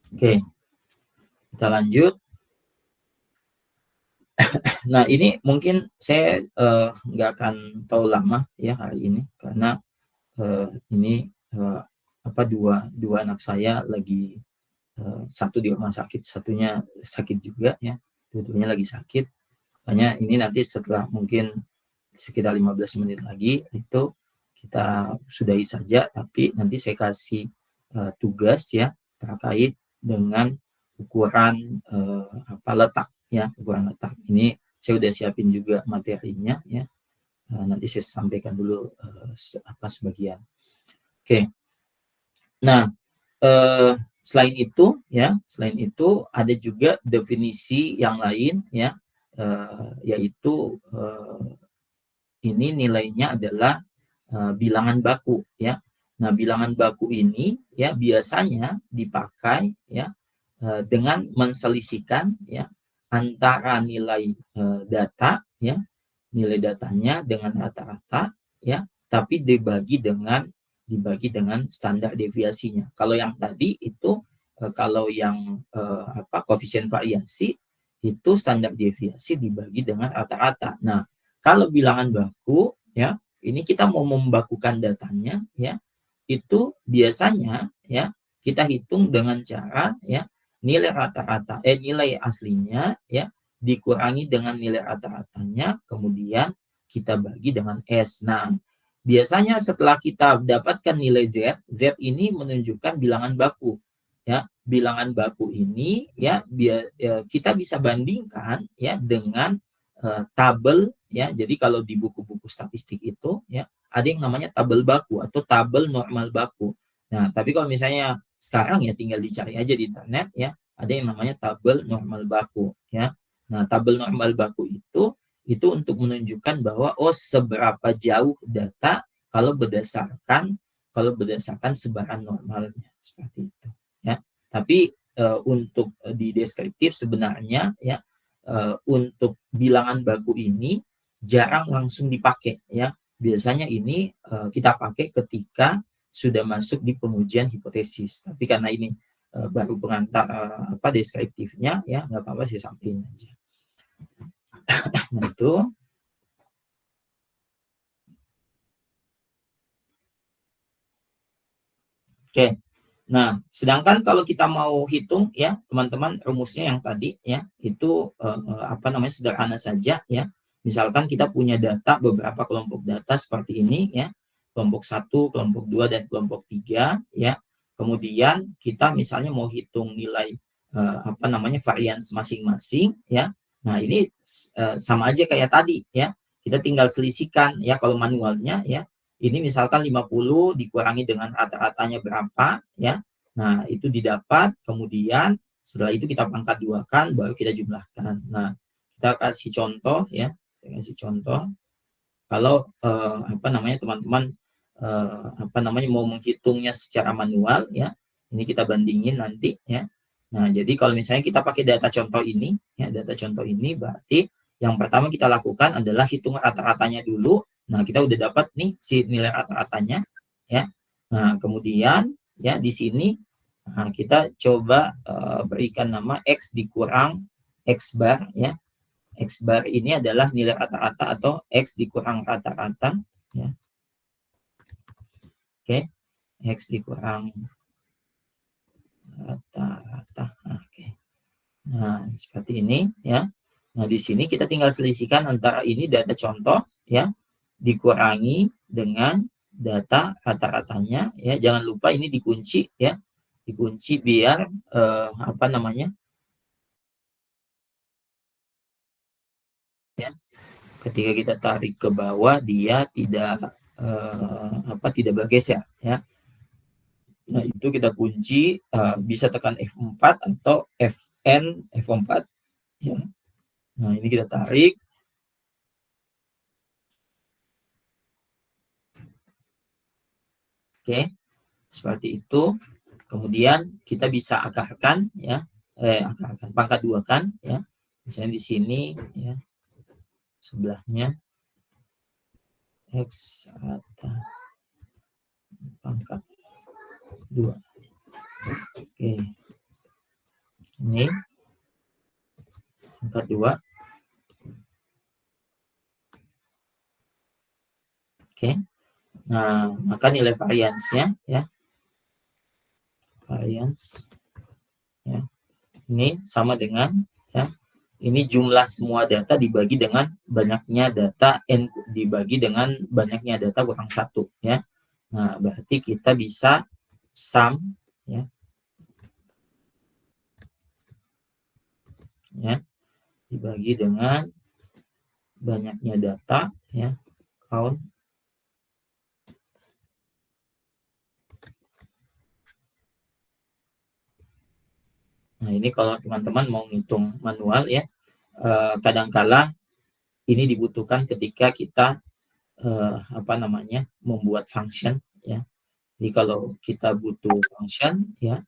Oke. Kita lanjut. Nah, ini mungkin saya nggak akan terlalu lama ya hari ini karena ini dua anak saya lagi satu di rumah sakit, satunya sakit juga ya, dua-duanya lagi sakit. Makanya ini nanti setelah mungkin sekitar 15 menit lagi itu kita sudahi saja, tapi nanti saya kasih tugas ya terkait dengan ukuran letak ya, ukuran letak. Ini saya udah siapin juga materinya ya. Nanti saya sampaikan dulu sebagian. Oke. Nah, selain itu ada juga definisi yang lain ya, yaitu ini nilainya adalah bilangan baku ya. Nah, bilangan baku ini ya biasanya dipakai ya dengan menselisihkan ya antara nilai data ya, nilai datanya dengan rata-rata ya, tapi dibagi dengan standar deviasinya. Kalau yang tadi itu kalau yang koefisien variasi itu standar deviasi dibagi dengan rata-rata. Nah, kalau bilangan baku ya, ini kita mau membakukan datanya ya, itu biasanya ya kita hitung dengan cara ya nilai rata-rata nilai aslinya ya dikurangi dengan nilai rata-ratanya, kemudian kita bagi dengan S. Nah, biasanya setelah kita dapatkan nilai Z, Z ini menunjukkan bilangan baku. Ya, bilangan baku ini ya kita bisa bandingkan ya dengan tabel ya. Jadi kalau di buku-buku statistik itu ya ada yang namanya tabel baku atau tabel normal baku. Nah, tapi kalau misalnya sekarang ya tinggal dicari aja di internet ya, ada yang namanya tabel normal baku ya. Nah, tabel normal baku itu untuk menunjukkan bahwa seberapa jauh data kalau berdasarkan sebaran normalnya seperti itu ya. Tapi untuk di deskriptif sebenarnya ya untuk bilangan baku ini jarang langsung dipakai ya. Biasanya ini kita pakai ketika sudah masuk di pengujian hipotesis. Tapi karena ini baru pengantar deskriptifnya ya, nggak apa-apa saya sampaikan aja. Nah, itu. Oke. Nah, sedangkan kalau kita mau hitung ya, teman-teman, rumusnya yang tadi ya, itu sederhana saja ya. Misalkan kita punya data beberapa kelompok data seperti ini ya. Kelompok 1, kelompok 2 dan kelompok 3 ya. Kemudian kita misalnya mau hitung nilai varians masing-masing ya. Nah, ini sama aja kayak tadi ya. Kita tinggal selisihkan ya kalau manualnya ya. Ini misalkan 50 dikurangi dengan rata-ratanya berapa ya. Nah, itu didapat, kemudian setelah itu kita pangkat duakan baru kita jumlahkan. Nah, kita kasih contoh ya. Saya kasih contoh. Kalau teman-teman mau menghitungnya secara manual ya. Ini kita bandingin nanti ya. Nah, jadi kalau misalnya kita pakai data contoh ini ya, data contoh ini berarti yang pertama kita lakukan adalah hitung rata-ratanya dulu. Nah, kita udah dapat nih si nilai rata-ratanya ya. Nah, kemudian ya di sini kita coba berikan nama X dikurang X bar ya. X bar ini adalah nilai rata-rata atau X dikurang rata-rata ya. Oke. X dikurang rata-rata. Oke. Nah, seperti ini ya. Nah, di sini kita tinggal selisihkan antara ini data contoh ya dikurangi dengan data rata-ratanya ya. Jangan lupa ini dikunci ya. Dikunci biar ya, ketika kita tarik ke bawah dia tidak tidak bergeser ya. Nah, itu kita kunci bisa tekan F4 atau F4 ya. Nah, ini kita tarik. Oke. Seperti itu. Kemudian kita bisa akarkan ya. Akarkan pangkat duakan ya. Misalnya di sini ya. Sebelahnya X rata pangkat 2. Oke. Ini pangkat 2. Oke. Nah, maka nilai variansnya ya. Varians ya. Ini sama dengan ya. Ini jumlah semua data dibagi dengan banyaknya data N dibagi dengan banyaknya data kurang 1 ya. Nah, berarti kita bisa sum ya. Ya. Dibagi dengan banyaknya data ya. Count. Nah, ini kalau teman-teman mau ngitung manual ya, kadangkala ini dibutuhkan ketika kita membuat function ya. Jadi kalau kita butuh function ya,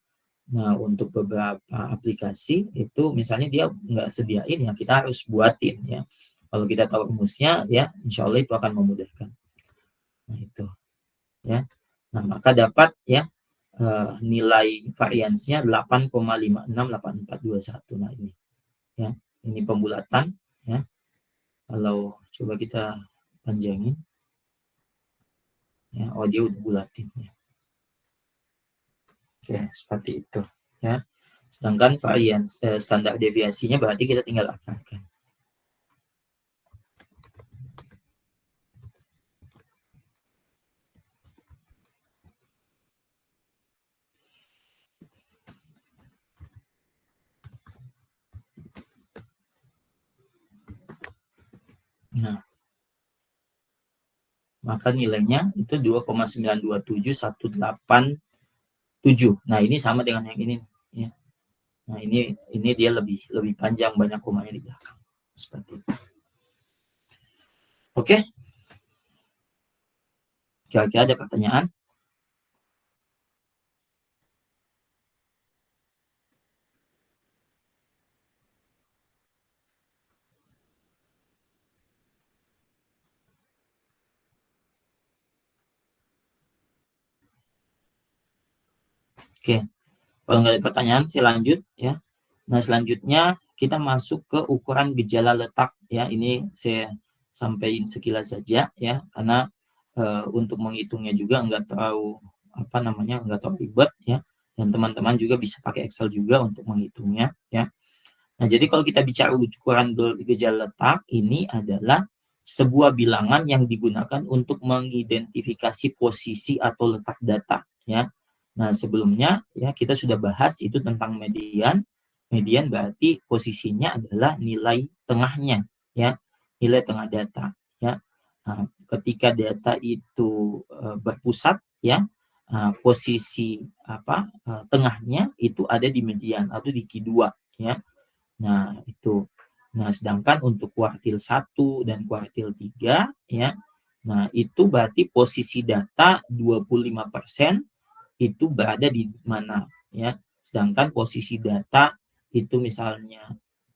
Nah, untuk beberapa aplikasi itu misalnya dia nggak sediain ya kita harus buatin ya. Kalau kita tahu rumusnya ya insya Allah itu akan memudahkan. Nah itu ya. Nah maka dapat ya nilai variansnya 8,568421. Nah ini ya ini pembulatan ya. Kalau coba kita panjangin ya, oh dia udah bulatin ya. Oke, seperti itu ya. Sedangkan varians standar deviasinya berarti kita tinggal akarkan. Nah, maka nilainya itu 2,927187. Nah, ini sama dengan yang ini ya. Nah, ini dia lebih panjang, banyak komanya di belakang. Seperti itu. Oke. Kira-kira ada pertanyaan? Oke. Kalau nggak ada pertanyaan, saya lanjut ya. Nah, selanjutnya kita masuk ke ukuran gejala letak ya. Ini saya sampaikan sekilas saja ya, karena untuk menghitungnya juga nggak terlalu nggak terlalu ribet ya. Dan teman-teman juga bisa pakai Excel juga untuk menghitungnya ya. Nah, jadi kalau kita bicara ukuran gejala letak, ini adalah sebuah bilangan yang digunakan untuk mengidentifikasi posisi atau letak data ya. Nah, sebelumnya ya kita sudah bahas itu tentang median. Median berarti posisinya adalah nilai tengahnya ya, nilai tengah data ya. Nah, ketika data itu berpusat ya, posisi tengahnya itu ada di median atau di Q2 ya. Nah, itu. Nah, sedangkan untuk kuartil 1 dan kuartil 3 ya. Nah, itu berarti posisi data 25% itu berada di mana ya. Sedangkan posisi data itu misalnya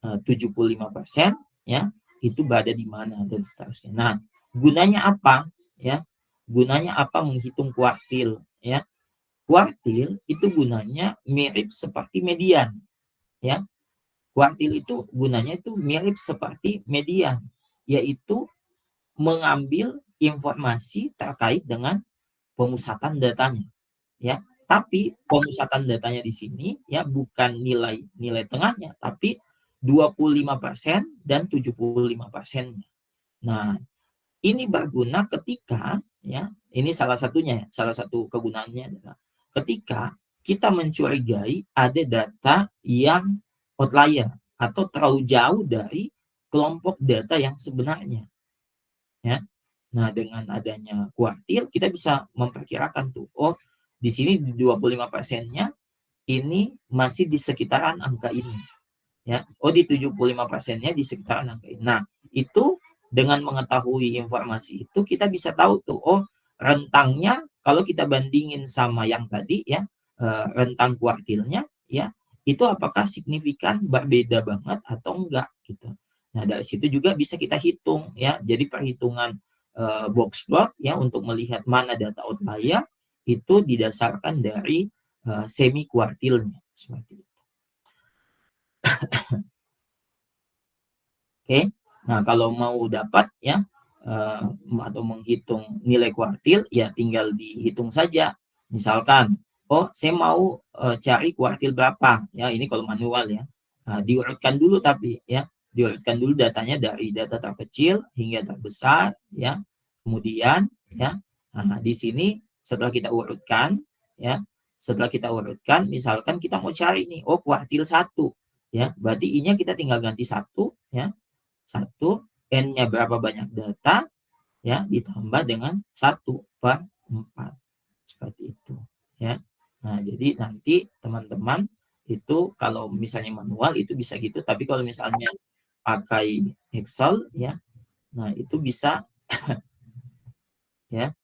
75% ya, itu berada di mana dan seterusnya. Nah, gunanya apa ya? Gunanya apa menghitung kuartil ya? Kuartil itu gunanya mirip seperti median ya. Kuartil itu gunanya itu mirip seperti median, yaitu mengambil informasi terkait dengan pemusatan datanya, ya. Tapi pemusatan datanya di sini ya bukan nilai tengahnya, tapi 25% dan 75%-nya. Nah, ini berguna ketika ya, ini salah satunya, salah satu kegunaannya adalah ketika kita mencurigai ada data yang outlier atau terlalu jauh dari kelompok data yang sebenarnya ya. Nah, dengan adanya kuartil kita bisa memperkirakan tuh, oh di sini di 25%-nya ini masih di sekitaran angka ini ya. Oh di 75%-nya di sekitaran angka ini. Nah, itu dengan mengetahui informasi itu kita bisa tahu tuh, oh rentangnya kalau kita bandingin sama yang tadi ya, rentang kuartilnya ya, itu apakah signifikan berbeda banget atau enggak gitu. Nah, dari situ juga bisa kita hitung ya. Jadi perhitungan box plot ya untuk melihat mana data outlier itu didasarkan dari semi kuartilnya seperti itu. Oke. Nah, kalau mau dapat ya atau menghitung nilai kuartil ya tinggal dihitung saja. Misalkan, oh saya mau cari kuartil berapa ya, ini kalau manual ya. Nah, diurutkan dulu tapi ya, diurutkan dulu datanya dari data terkecil hingga terbesar ya. Kemudian ya, nah, di sini setelah kita urutkan ya, setelah kita urutkan misalkan kita mau cari nih, oh kuartil 1 ya, berarti I-nya kita tinggal ganti 1 ya. 1, N-nya berapa banyak data, ya, ditambah dengan 1/4. Seperti itu, ya. Nah, jadi nanti teman-teman itu kalau misalnya manual itu bisa gitu, tapi kalau misalnya pakai Excel, ya, nah itu bisa, ya.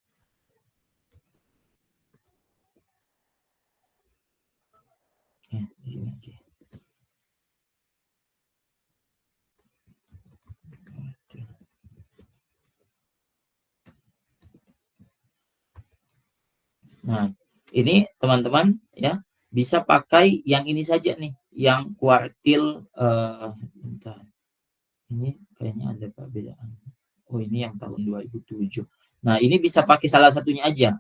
Ya, di sini aja. Nah, ini teman-teman ya bisa pakai yang ini saja nih, yang kuartil bentar. Ini kayaknya ada perbedaan. Oh, ini yang tahun 2007. Nah, ini bisa pakai salah satunya aja.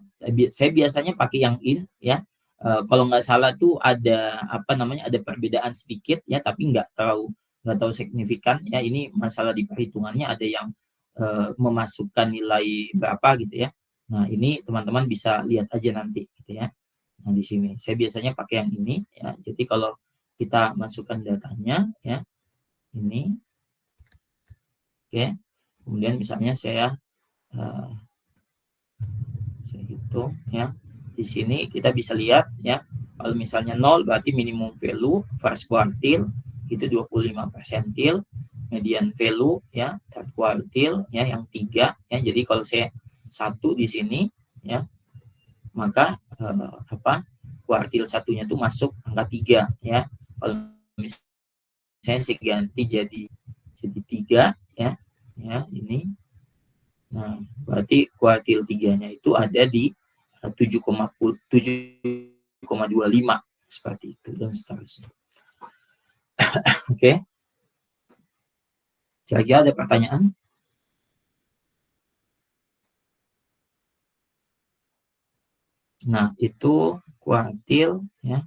Saya biasanya pakai yang in ya. Kalau nggak salah tuh ada apa namanya, ada perbedaan sedikit ya, tapi nggak tahu signifikan ya. Ini masalah di perhitungannya ada yang memasukkan nilai berapa gitu ya. Nah, ini teman-teman bisa lihat aja nanti gitu ya. Nah, di sini saya biasanya pakai yang ini ya. Jadi kalau kita masukkan datanya ya, ini oke. Kemudian misalnya saya hitung ya. Di sini kita bisa lihat ya, kalau misalnya 0 berarti minimum value first quartile itu 25 persentil, median value ya third quartile ya yang 3 ya. Jadi kalau saya 1 di sini ya, maka kuartil satunya itu masuk angka 3 ya. Kalau misalnya saya ganti jadi 3 ya. Ya, ini. Nah, berarti kuartil 3-nya itu ada di 7,25 seperti itu dan seterusnya. Oke. Kira-kira ada pertanyaan? Nah, itu kuartil ya.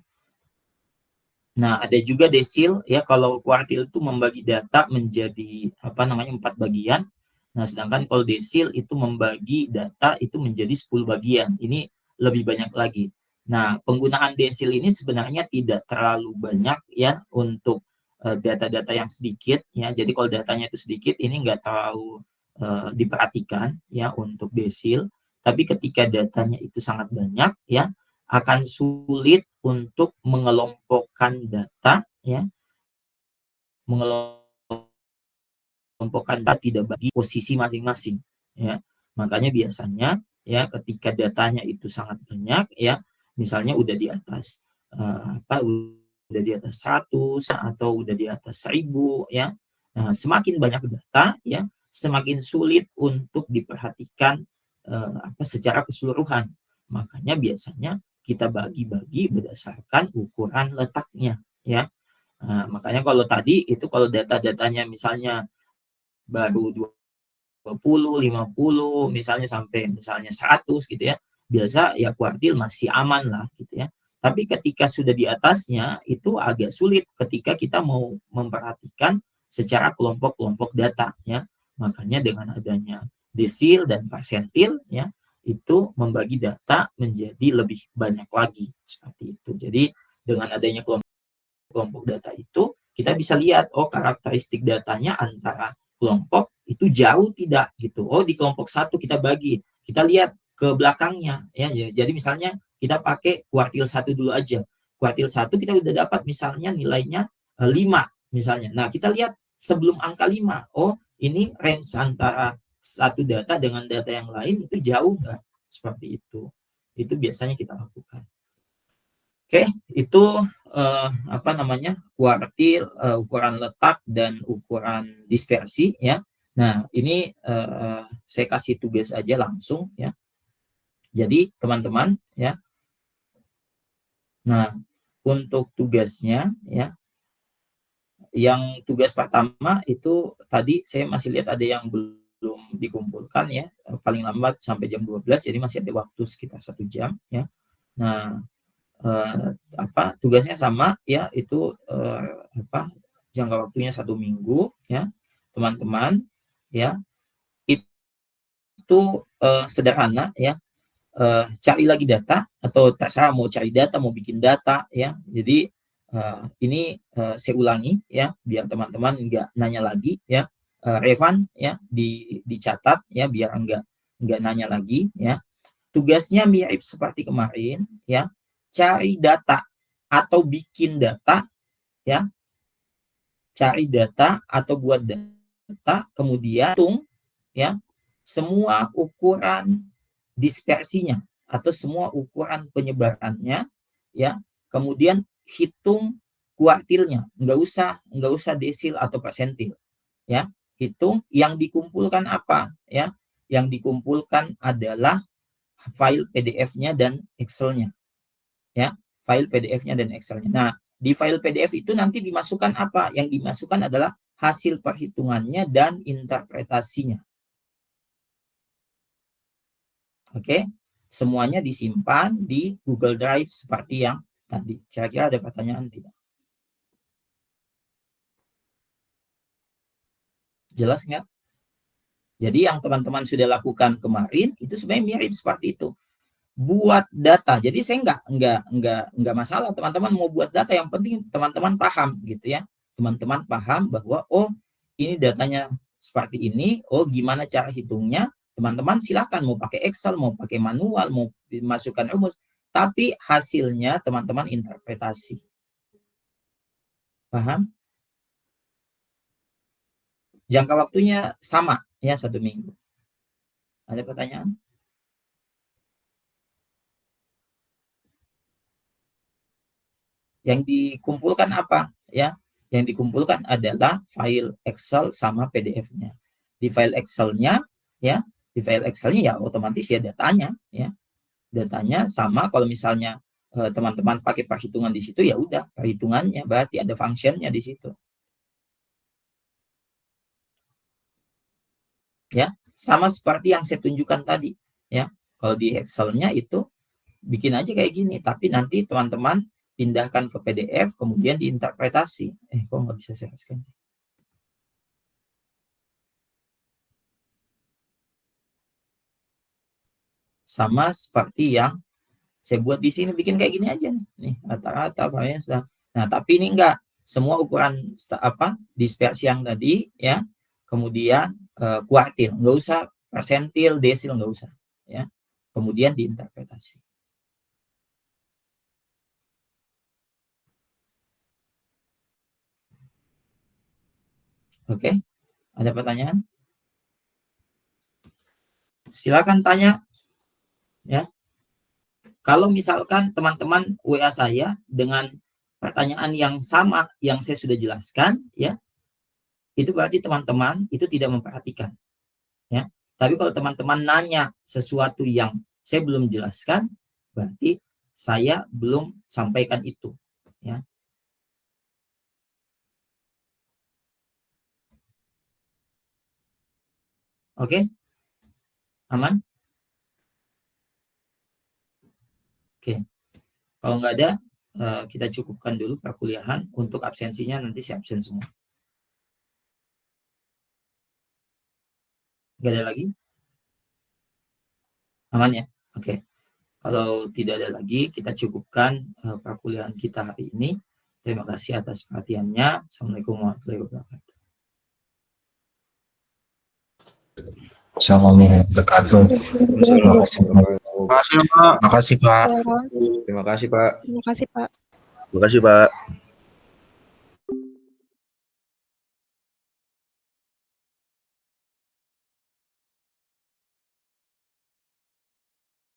Nah, ada juga desil ya. Kalau kuartil itu membagi data menjadi 4 bagian. Nah, sedangkan kalau desil itu membagi data itu menjadi 10 bagian. Ini lebih banyak lagi. Nah, penggunaan desil ini sebenarnya tidak terlalu banyak ya untuk data-data yang sedikit ya. Jadi kalau datanya itu sedikit ini nggak terlalu diperhatikan ya untuk desil. Tapi ketika datanya itu sangat banyak ya, akan sulit untuk mengelompokkan data ya, mengelompokkan data tidak bagi posisi masing-masing ya. Makanya biasanya ya ketika datanya itu sangat banyak ya, misalnya udah di atas udah di atas 100 atau udah di atas 1000 ya. Nah, semakin banyak data ya, semakin sulit untuk diperhatikan secara keseluruhan. Makanya biasanya kita bagi-bagi berdasarkan ukuran letaknya ya. Nah, makanya kalau tadi itu kalau data-datanya misalnya baru 20, 50, misalnya sampai misalnya 100 gitu ya, biasa ya kuartil masih aman lah gitu ya. Tapi ketika sudah di atasnya itu agak sulit ketika kita mau memperhatikan secara kelompok-kelompok data ya. Makanya dengan adanya desil dan persentil ya, itu membagi data menjadi lebih banyak lagi seperti itu. Jadi dengan adanya kelompok data itu kita bisa lihat karakteristik datanya antara kelompok itu jauh tidak gitu. Oh, di kelompok satu kita bagi, kita lihat ke belakangnya ya. Jadi misalnya kita pakai kuartil satu dulu aja. Kuartil satu kita udah dapat misalnya nilainya 5 misalnya. Nah, kita lihat sebelum angka 5. Oh, ini range antara satu data dengan data yang lain itu jauh nggak? Seperti itu. Itu biasanya kita lakukan. Oke, itu kuartil, ukuran letak dan ukuran dispersi ya. Nah, ini saya kasih tugas aja langsung ya. Jadi teman-teman ya. Nah, untuk tugasnya ya, yang tugas pertama itu tadi saya masih lihat ada yang belum dikumpulkan ya, paling lambat sampai jam 12, jadi masih ada waktu sekitar 1 jam ya. Nah, tugasnya sama ya, itu jangka waktunya 1 minggu ya teman-teman ya. Itu sederhana ya, cari lagi data atau terserah mau cari data mau bikin data ya. Jadi ini saya ulangi ya biar teman-teman nggak nanya lagi ya. Revan ya dicatat ya biar nggak nanya lagi ya. Tugasnya mirip seperti kemarin ya, cari data atau bikin data ya, cari data atau buat data, kemudian hitung ya semua ukuran dispersinya atau semua ukuran penyebarannya ya, kemudian hitung kuartilnya, nggak usah desil atau persentil, ya. Hitung yang dikumpulkan apa, ya. Yang dikumpulkan adalah file PDF-nya dan Excel-nya, ya. File PDF-nya dan Excel-nya. Nah, di file PDF itu nanti dimasukkan apa? Yang dimasukkan adalah hasil perhitungannya dan interpretasinya. Oke, semuanya disimpan di Google Drive seperti yang tadi. Kira-kira ada pertanyaan tidak? Jelas nggak? Jadi yang teman-teman sudah lakukan kemarin itu sebenarnya mirip seperti itu. Buat data. Jadi saya nggak masalah teman-teman mau buat data, yang penting teman-teman paham gitu ya. Teman-teman paham bahwa oh ini datanya seperti ini, oh gimana cara hitungnya. Teman-teman silakan mau pakai Excel, mau pakai manual, mau masukkan rumus, tapi hasilnya teman-teman interpretasi. Paham? Jangka waktunya sama ya, 1 minggu. Ada pertanyaan? Yang dikumpulkan apa ya? Yang dikumpulkan adalah file Excel sama PDF-nya. Di file Excel-nya ya, di file Excel-nya ya otomatis ya datanya ya. Datanya sama, kalau misalnya teman-teman pakai perhitungan di situ ya udah perhitungannya, berarti ada functionnya di situ. Ya, sama seperti yang saya tunjukkan tadi ya. Kalau di Excel-nya itu bikin aja kayak gini, tapi nanti teman-teman pindahkan ke PDF, kemudian diinterpretasi. Kok nggak bisa saya jelaskan? Sama seperti yang saya buat di sini, bikin kayak gini aja nih, rata-rata variance. Nah, tapi ini enggak semua ukuran dispersi yang tadi ya, kemudian kuartil, nggak usah persentil, desil, nggak usah ya, kemudian diinterpretasi. Oke, ada pertanyaan? Silakan tanya ya. Kalau misalkan teman-teman WA saya dengan pertanyaan yang sama yang saya sudah jelaskan ya, itu berarti teman-teman itu tidak memperhatikan ya. Tapi kalau teman-teman nanya sesuatu yang saya belum jelaskan, berarti saya belum sampaikan itu ya. Oke? Aman? Oke. Kalau nggak ada, kita cukupkan dulu perkuliahan. Untuk absensinya nanti saya absen semua. Nggak ada lagi? Aman ya? Oke. Kalau tidak ada lagi, kita cukupkan perkuliahan kita hari ini. Terima kasih atas perhatiannya. Assalamualaikum warahmatullahi wabarakatuh. Assalamualaikum warahmatullahi wabarakatuh. Terima kasih, Pak. Terima kasih, Pak. Terima kasih, Pak. Terima kasih, Pak. Terima kasih, Pak.